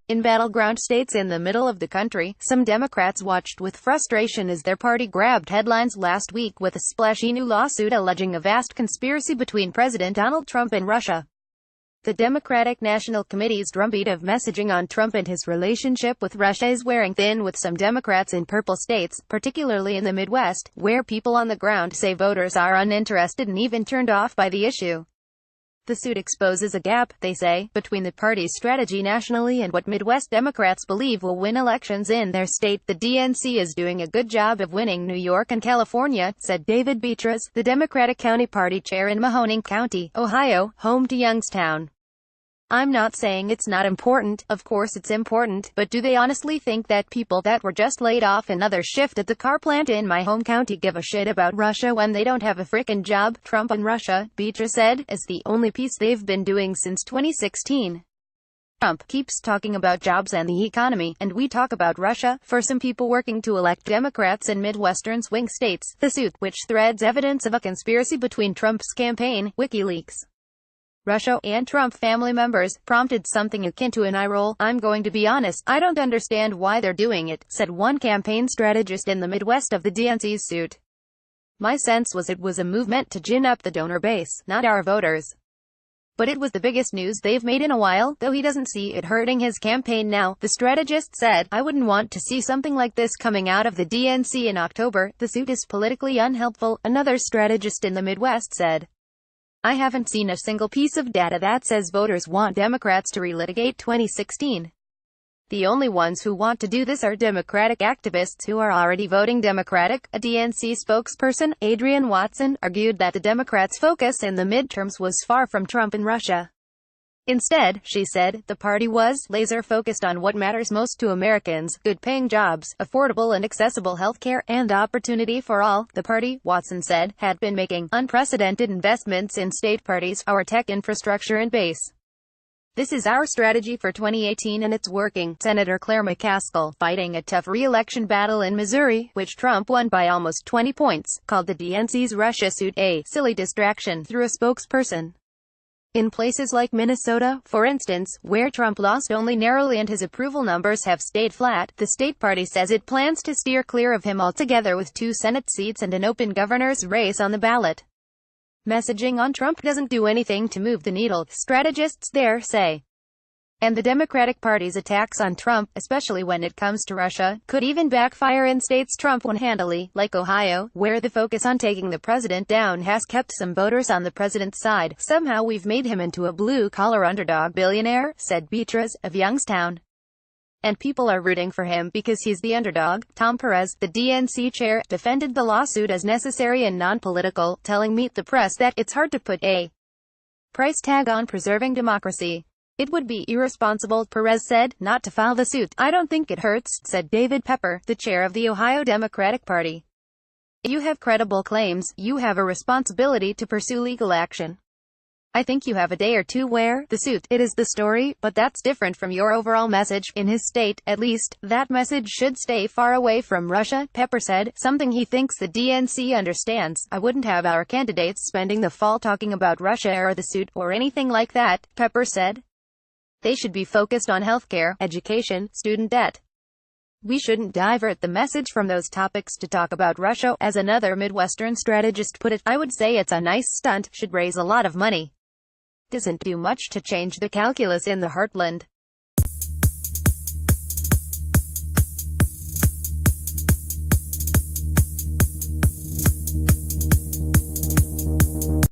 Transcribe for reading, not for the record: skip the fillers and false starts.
In battleground states in the middle of the country, some Democrats watched with frustration as their party grabbed headlines last week with a splashy new lawsuit alleging a vast conspiracy between President Donald Trump and Russia. The Democratic National Committee's drumbeat of messaging on Trump and his relationship with Russia is wearing thin, with some Democrats in purple states, particularly in the Midwest, where people on the ground say voters are uninterested and even turned off by the issue. The suit exposes a gap, they say, between the party's strategy nationally and what Midwest Democrats believe will win elections in their state. The DNC is doing a good job of winning New York and California, said David Betras, the Democratic County Party chair in Mahoning County, Ohio, home to Youngstown. I'm not saying it's not important, of course it's important, but do they honestly think that people that were just laid off another shift at the car plant in my home county give a shit about Russia when they don't have a frickin' job? Trump and Russia, Betras said, is the only piece they've been doing since 2016. Trump keeps talking about jobs and the economy, and we talk about Russia. For some people working to elect Democrats in Midwestern swing states, the suit, which threads evidence of a conspiracy between Trump's campaign, WikiLeaks, Russia, and Trump family members, prompted something akin to an eye roll. I'm going to be honest, I don't understand why they're doing it, said one campaign strategist in the Midwest of the DNC's suit. My sense was it was a move meant to gin up the donor base, not our voters. But it was the biggest news they've made in a while, though he doesn't see it hurting his campaign now, the strategist said. I wouldn't want to see something like this coming out of the DNC in October. The suit is politically unhelpful, another strategist in the Midwest said. I haven't seen a single piece of data that says voters want Democrats to relitigate 2016. The only ones who want to do this are Democratic activists who are already voting Democratic. A DNC spokesperson, Adrienne Watson, argued that the Democrats' focus in the midterms was far from Trump and Russia. Instead, she said, the party was laser-focused on what matters most to Americans: good-paying jobs, affordable and accessible health care, and opportunity for all. The party, Watson said, had been making unprecedented investments in state parties, our tech infrastructure and base. This is our strategy for 2018 and it's working. Senator Claire McCaskill, fighting a tough re-election battle in Missouri, which Trump won by almost 20 points, called the DNC's Russia suit a silly distraction through a spokesperson. In places like Minnesota, for instance, where Trump lost only narrowly and his approval numbers have stayed flat, the state party says it plans to steer clear of him altogether with 2 Senate seats and an open governor's race on the ballot. Messaging on Trump doesn't do anything to move the needle, strategists there say. And the Democratic Party's attacks on Trump, especially when it comes to Russia, could even backfire in states Trump won handily, like Ohio, where the focus on taking the president down has kept some voters on the president's side. Somehow we've made him into a blue-collar underdog billionaire, said Betras, of Youngstown. And people are rooting for him because he's the underdog. Tom Perez, the DNC chair, defended the lawsuit as necessary and non-political, telling Meet the Press that it's hard to put a price tag on preserving democracy. It would be irresponsible, Perez said, not to file the suit. I don't think it hurts, said David Betras, the chair of the Ohio Democratic Party. You have credible claims, you have a responsibility to pursue legal action. I think you have a day or two where the suit, it is the story, but that's different from your overall message. In his state, at least, that message should stay far away from Russia, Betras said, something he thinks the DNC understands. I wouldn't have our candidates spending the fall talking about Russia or the suit, or anything like that, Betras said. They should be focused on healthcare, education, student debt. We shouldn't divert the message from those topics to talk about Russia, as another Midwestern strategist put it. I would say it's a nice stunt, should raise a lot of money. Doesn't do much to change the calculus in the heartland.